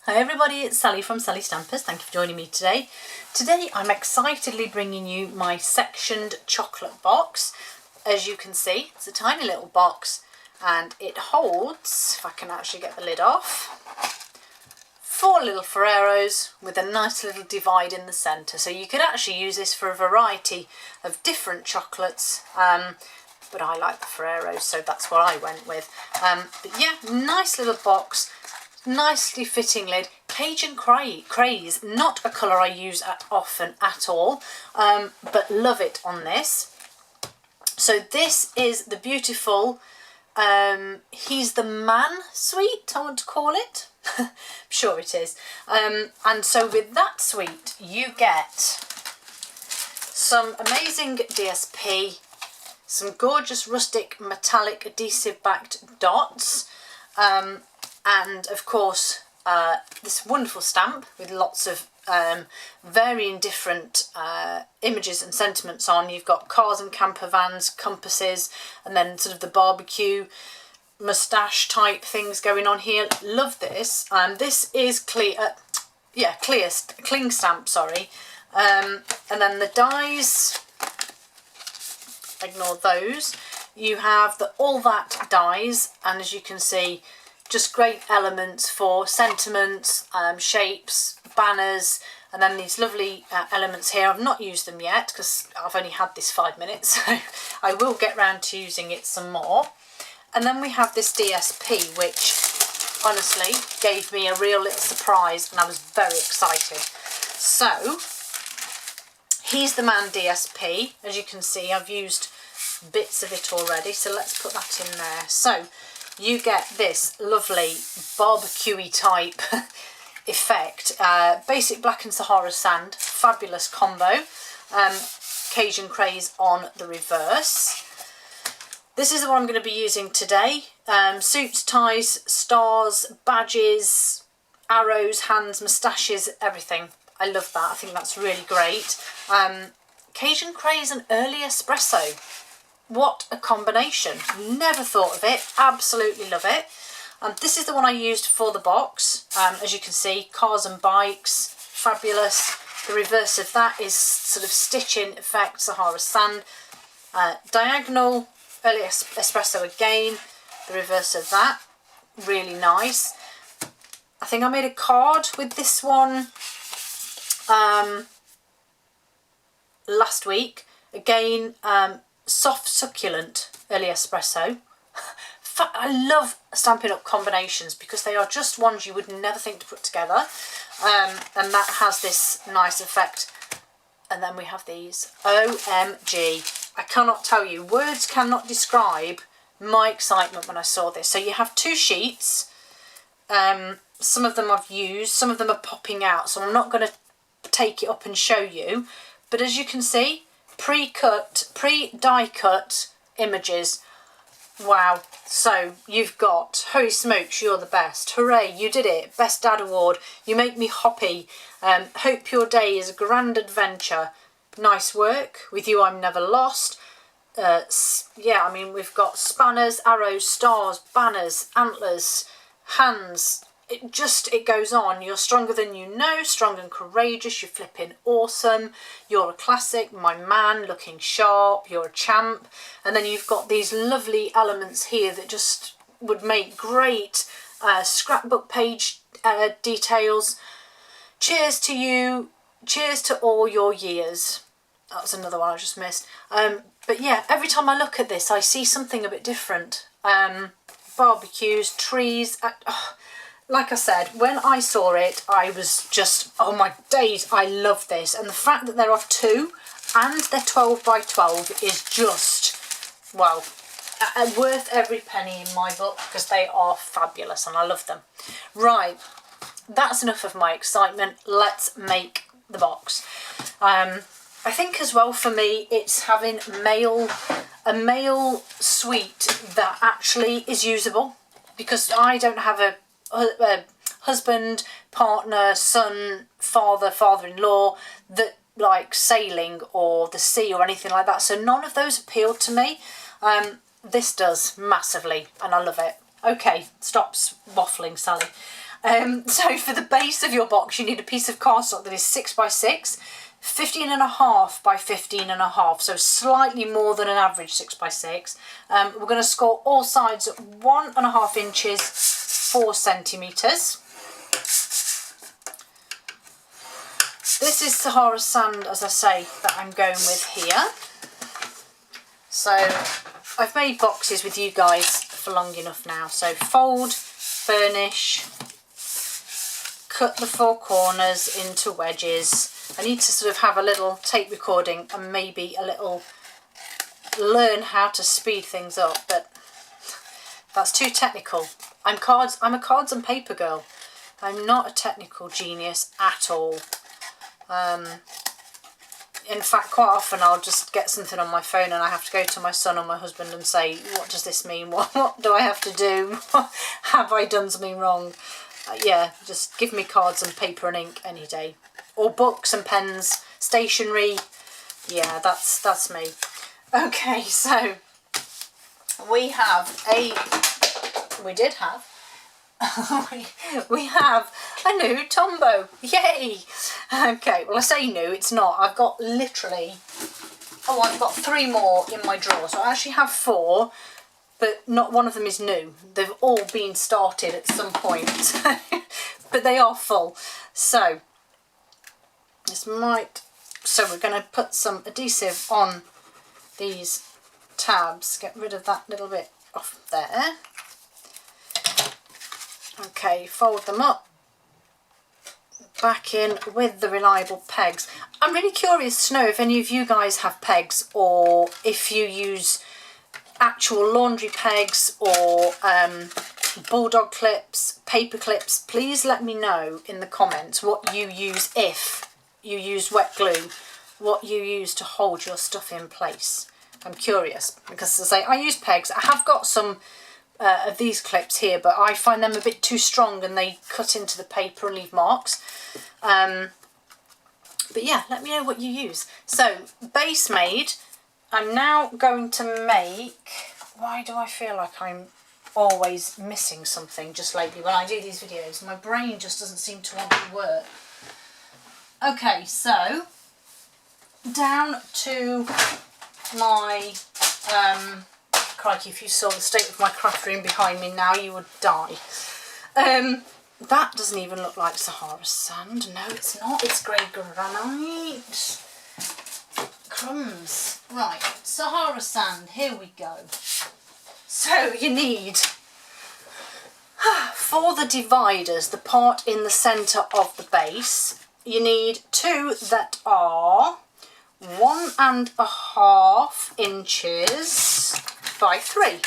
Hi everybody, it's Sally from Sallystampers. Thank you for joining me today. Today I'm excitedly bringing you my sectioned chocolate box. As you can see, it's a tiny little box and it holds, if I can actually get the lid off, 4 little Ferreros with a nice little divide in the centre. So you could actually use this for a variety of different chocolates, but I like the Ferreros, so that's what I went with. But yeah, nice little box. Nicely fitting lid. Cajun Craze, not a colour I use often at all, but love it on this. So this is the beautiful He's the Man sweet, I want to call it. I'm sure it is. And so with that sweet you get some amazing DSP, some gorgeous rustic metallic adhesive backed dots, and of course this wonderful stamp with lots of varying different images and sentiments on. You've got cars and camper vans, compasses, and then sort of the barbecue moustache type things going on here. Love this. This is cling stamp, sorry. And then the dies, ignore those. You have the All That dies, and as you can see, just great elements for sentiments, shapes, banners, and then these lovely elements here. I've not used them yet because I've only had this 5 minutes, so I will get round to using it some more. And then we have this DSP, which honestly gave me a real little surprise and I was very excited. So, He's the Man DSP. As you can see, I've used bits of it already, so let's put that in there. So, you get this lovely barbecue-y type effect. Basic black and Sahara sand, fabulous combo. Cajun Craze on the reverse. This is the one I'm going to be using today. Suits, ties, stars, badges, arrows, hands, moustaches, everything. I love that. I think that's really great. Cajun Craze and early espresso. What a combination. Never thought of it. Absolutely love it. This is the one I used for the box. As you can see, cars and bikes, fabulous. The reverse of that is sort of stitching effect, Sahara sand. Diagonal, early espresso again. The reverse of that, really nice. I think I made a card with this one last week. Again, soft succulent early espresso. I love Stampin' Up combinations because they are just ones you would never think to put together, and that has this nice effect. And then we have these. OMG, I cannot tell you, words cannot describe my excitement when I saw this. So you have 2 sheets. Some of them I've used, some of them are popping out, so I'm not going to take it up and show you, but as you can see, pre-cut, pre-die cut images. Wow. So you've got Holy Smokes, You're the Best, Hooray, You Did It, Best Dad Award, You Make Me Hoppy, Hope Your Day is a Grand Adventure, Nice Work, With You I'm Never Lost. Yeah, I mean, we've got spanners, arrows, stars, banners, antlers, hands. It goes on. You're stronger than you know, strong and courageous, you're flipping awesome, you're a classic, my man, looking sharp, you're a champ. And then you've got these lovely elements here that just would make great scrapbook page details. Cheers to you, cheers to all your years. That was another one I just missed. But yeah, every time I look at this I see something a bit different. Barbecues, trees, like I said, when I saw it, I was just, oh my days, I love this. And the fact that there are 2 and they're 12 by 12 is just, well, worth every penny in my book because they are fabulous and I love them. Right, that's enough of my excitement. Let's make the box. I think as well for me, it's having a male sweet that actually is usable, because I don't have a husband, partner, son, father, father-in-law that like sailing or the sea or anything like that, so none of those appealed to me. This does massively and I love it. Okay, stop waffling, Sally. So for the base of your box, you need a piece of cardstock that is 6x6, 15.5 by 15.5, so slightly more than an average 6x6. We're going to score all sides at 1.5 inches, 4 centimetres. This is Sahara sand, as I say, that I'm going with here. So I've made boxes with you guys for long enough now. So fold, burnish, cut the 4 corners into wedges. I need to sort of have a little tape recording and maybe a little learn how to speed things up, but that's too technical. I'm a cards and paper girl. I'm not a technical genius at all. In fact, quite often I'll just get something on my phone and I have to go to my son or my husband and say, what does this mean? What do I have to do? Have I done something wrong? Yeah, just give me cards and paper and ink any day. Or books and pens, stationery. Yeah, that's me. Okay, so we have we have a new Tombow. Yay! Okay, well I say new, it's not. I've got literally, I've got 3 more in my drawer. So I actually have 4, but not one of them is new. They've all been started at some point, but they are full. So we're going to put some adhesive on these tabs, get rid of that little bit off there. Okay, fold them up, back in with the reliable pegs. I'm really curious to know if any of you guys have pegs, or if you use actual laundry pegs or bulldog clips, paper clips. Please let me know in the comments what you use, if you use wet glue, what you use to hold your stuff in place. I'm curious, because as I say, I use pegs. I have got some of these clips here, but I find them a bit too strong and they cut into the paper and leave marks. But yeah, let me know what you use. So, base made. I'm now going to make, why do I feel like I'm always missing something just lately when I do these videos? My brain just doesn't seem to want to work. Okay, so down to my, crikey, if you saw the state of my craft room behind me now, you would die. That doesn't even look like Sahara sand. No, it's not. It's grey granite. Crumbs. Right, Sahara sand. Here we go. So you need, for the dividers, the part in the centre of the base, you need 2 that are 1.5 inches by 3.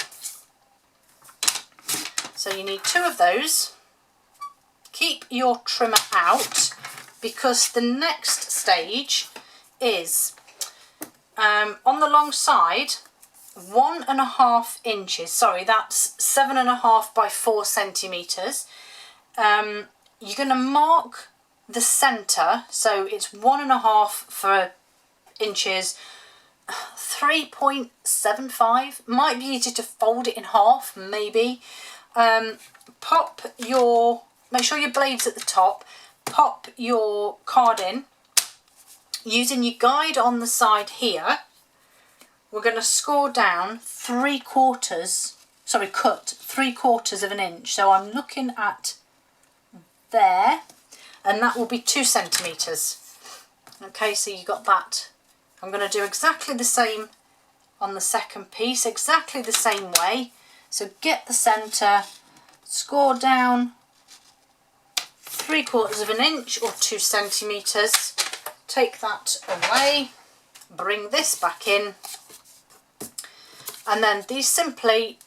So you need 2 of those. Keep your trimmer out, because the next stage is on the long side, 1.5 inches. Sorry, that's 7.5 by 4 centimetres. You're going to mark the centre, so it's 1.5 for inches, 3.75. Might be easier to fold it in half, maybe. Make sure your blade's at the top. Pop your card in. Using your guide on the side here, we're going to score down cut 3/4 of an inch. So I'm looking at there, and that will be 2 centimetres. Okay, so you got that. I'm going to do exactly the same on the second piece, exactly the same way. So get the centre, score down 3/4 of an inch or 2 centimetres. Take that away, bring this back in, and then these simply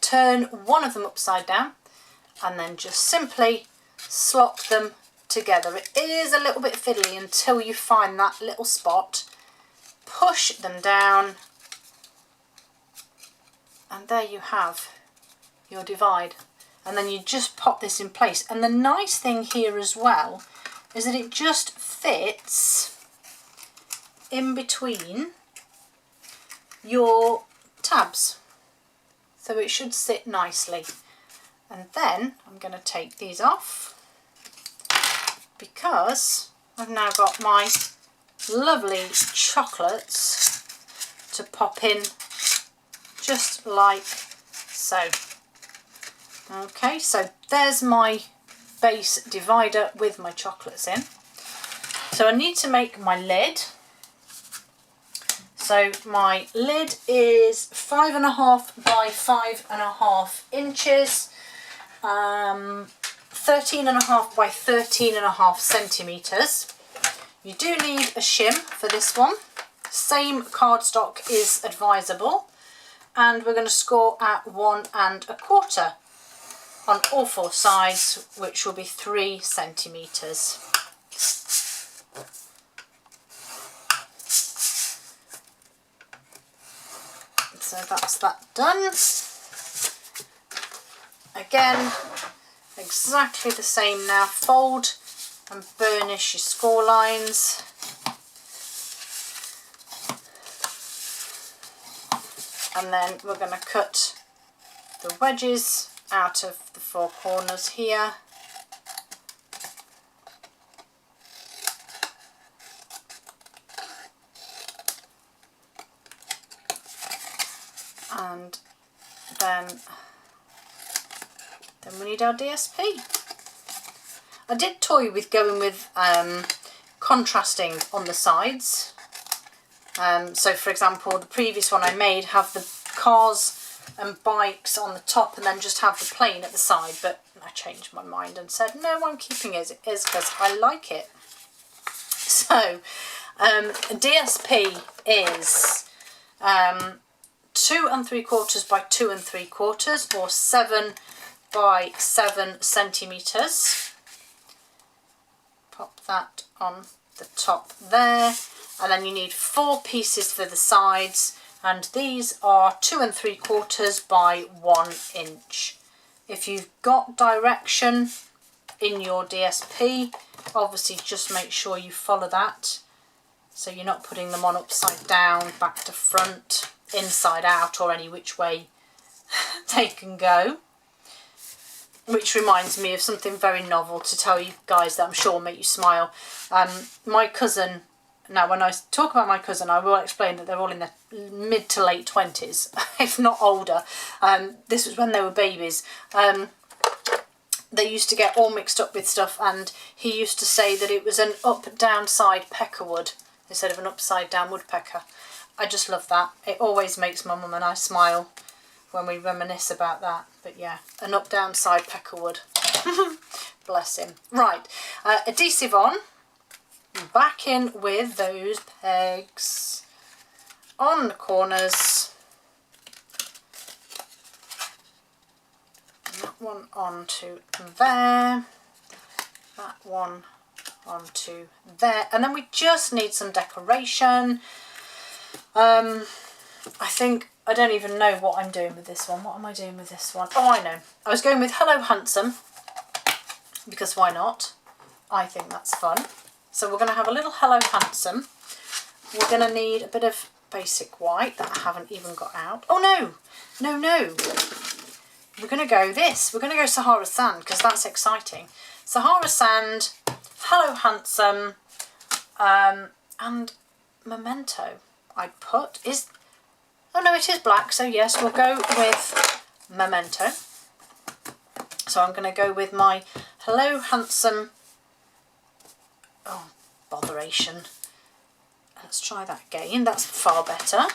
turn one of them upside down and then just simply slot them together. It is a little bit fiddly until you find that little spot. Push them down, and there you have your divide. And then you just pop this in place. And the nice thing here as well is that it just fits in between your tabs. So it should sit nicely. And then I'm going to take these off because I've now got my lovely chocolates to pop in just like so. Okay, so there's my base divider with my chocolates in. So I need to make my lid. So my lid is 5.5 by 5.5 inches, 13.5 by 13.5 centimetres. You do need a shim for this one. Same cardstock is advisable, and we're going to score at 1 1/4 on all four sides, which will be 3 centimetres. So that's that done. Again, exactly the same now. Fold and burnish your score lines. And then we're going to cut the wedges out of the four corners here. And then we need our DSP. I did toy with going with contrasting on the sides. So for example, the previous one I made have the cars and bikes on the top and then just have the plane at the side, but I changed my mind and said no, I'm keeping it as it is because I like it. So DSP is 2 3/4 by 2 3/4 or 7 by 7 centimetres. Pop that on the top there, and then you need 4 pieces for the sides, and these are 2 3/4 by 1 inch. If you've got direction in your DSP, obviously just make sure you follow that, so you're not putting them on upside down, back to front, inside out, or any which way they can go. Which reminds me of something very novel to tell you guys that I'm sure will make you smile. My cousin, now when I talk about my cousin, I will explain that they're all in their mid to late 20s, if not older. This was when they were babies. They used to get all mixed up with stuff, and he used to say that it was an up-down side peckerwood instead of an upside-down woodpecker. I just love that. It always makes my mum and I smile when we reminisce about that. But yeah, an up-down side peckerwood. Bless him. Right, adhesive on. Back in with those pegs on the corners. That one onto there. That one onto there. And then we just need some decoration. I think, I don't even know what I'm doing with this one. What am I doing with this one? Oh, I know. I was going with Hello Handsome, because why not? I think that's fun. So we're going to have a little Hello Handsome. We're going to need a bit of basic white that I haven't even got out. Oh no, no, no. We're going to go this. We're going to go Sahara Sand, because that's exciting. Sahara Sand, Hello Handsome, and Memento. I'd put is, oh no, it is black, so yes, we'll go with Memento. So I'm going to go with my Hello Handsome, oh, botheration. Let's try that again, that's far better.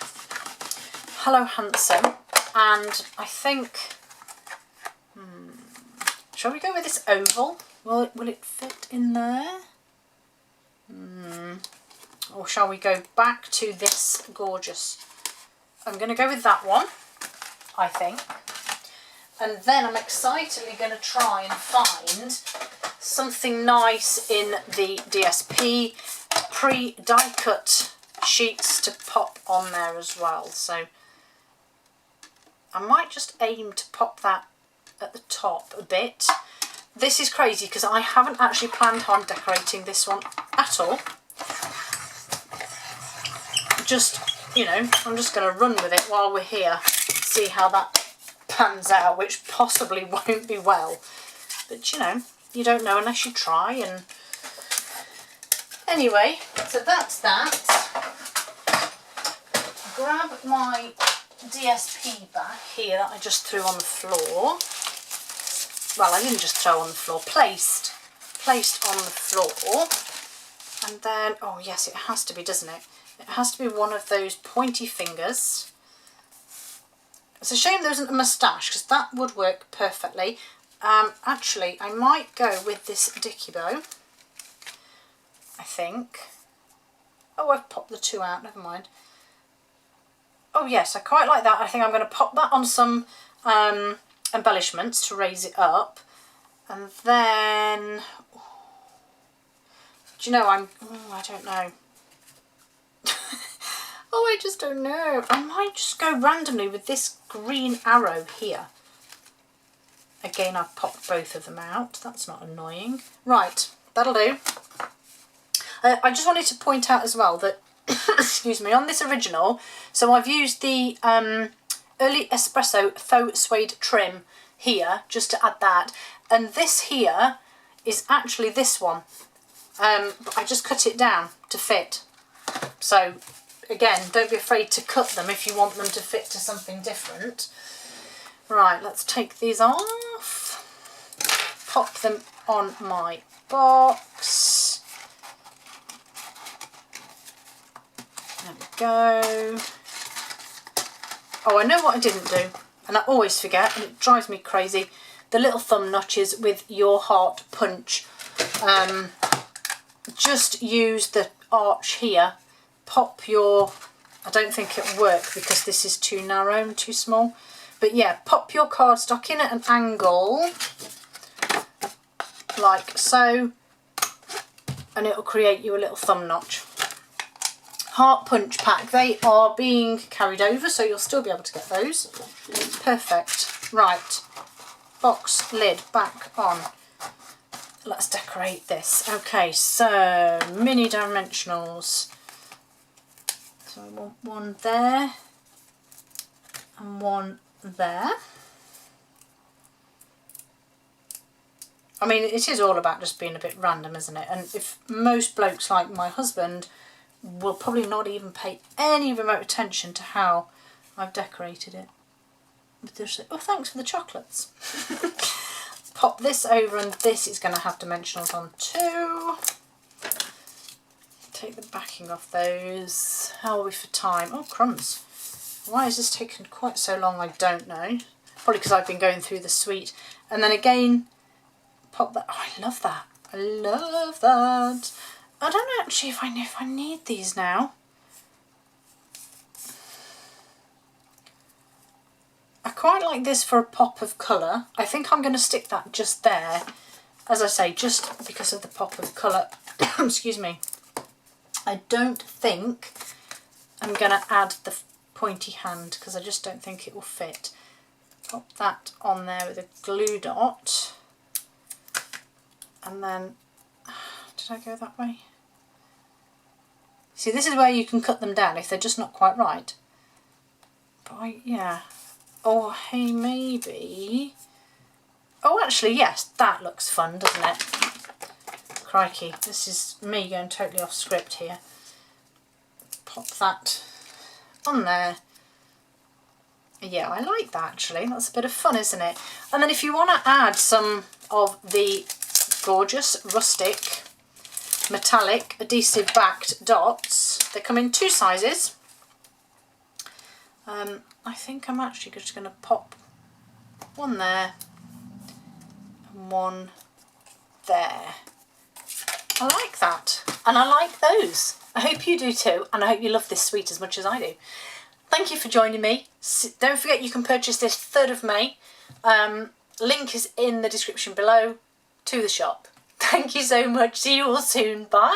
Hello Handsome, and I think, shall we go with this oval? Will it fit in there? Or shall we go back to this gorgeous? I'm going to go with that one, I think. And then I'm excitedly going to try and find something nice in the DSP pre-die cut sheets to pop on there as well. So I might just aim to pop that at the top a bit. This is crazy because I haven't actually planned on decorating this one at all. Just, you know, I'm just going to run with it while we're here, see how that pans out, which possibly won't be well. But you know, you don't know unless you try. And anyway, so that's that. Grab my DSP back here that I just threw on the floor. Well, I didn't just throw on the floor, placed on the floor. And then, oh yes, it has to be, doesn't it? It has to be one of those pointy fingers. It's a shame there isn't a moustache, because that would work perfectly. Actually, I might go with this dicky bow, I think. Oh, I've popped the two out, never mind. Oh yes, I quite like that. I think I'm going to pop that on some embellishments to raise it up. And then, do you know, I don't know. Oh, I just don't know. I might just go randomly with this green arrow here. Again, I've popped both of them out. That's not annoying. Right, that'll do. I just wanted to point out as well that, excuse me, on this original, so I've used the Early Espresso Faux Suede trim here, just to add that. And this here is actually this one. But I just cut it down to fit. So, again, don't be afraid to cut them if you want them to fit to something different. Right, let's take these off. Pop them on my box. There we go. Oh, I know what I didn't do, and I always forget, and it drives me crazy. The little thumb notches with your heart punch. Just use the arch here. Pop your, I don't think it'll work because this is too narrow and too small. But yeah, pop your cardstock in at an angle, like so, and it'll create you a little thumb notch. Heart punch pack, they are being carried over, so you'll still be able to get those. Perfect. Right, box lid back on. Let's decorate this. Okay, so mini dimensionals. So I want one there and one there. I mean, it is all about just being a bit random, isn't it? And if most blokes like my husband will probably not even pay any remote attention to how I've decorated it. But they'll say, oh, thanks for the chocolates. Pop this over, and this is going to have dimensionals on too. Take the backing off those. How are we for time? Oh, crumbs. Why has this taken quite so long? I don't know. Probably because I've been going through the sweet. And then again, pop that. Oh, I love that. I love that. I don't know actually if I need these now. I quite like this for a pop of colour. I think I'm going to stick that just there. As I say, just because of the pop of colour. Excuse me. I don't think I'm going to add the pointy hand because I just don't think it will fit. Pop that on there with a glue dot. And then, did I go that way? See, this is where you can cut them down if they're just not quite right. But yeah. Oh, hey, maybe. Oh, actually, yes, that looks fun, doesn't it? Crikey, this is me going totally off script here. Pop that on there. Yeah, I like that actually. That's a bit of fun, isn't it? And then if you want to add some of the gorgeous rustic metallic adhesive backed dots, they come in two sizes. I think I'm actually just going to pop one there and one there. I like that, and I like those. I hope you do too, and I hope you love this sweet as much as I do. Thank you for joining me. Don't forget you can purchase this 3rd of May. Link is in the description below to the shop. Thank you so much. See you all soon. Bye.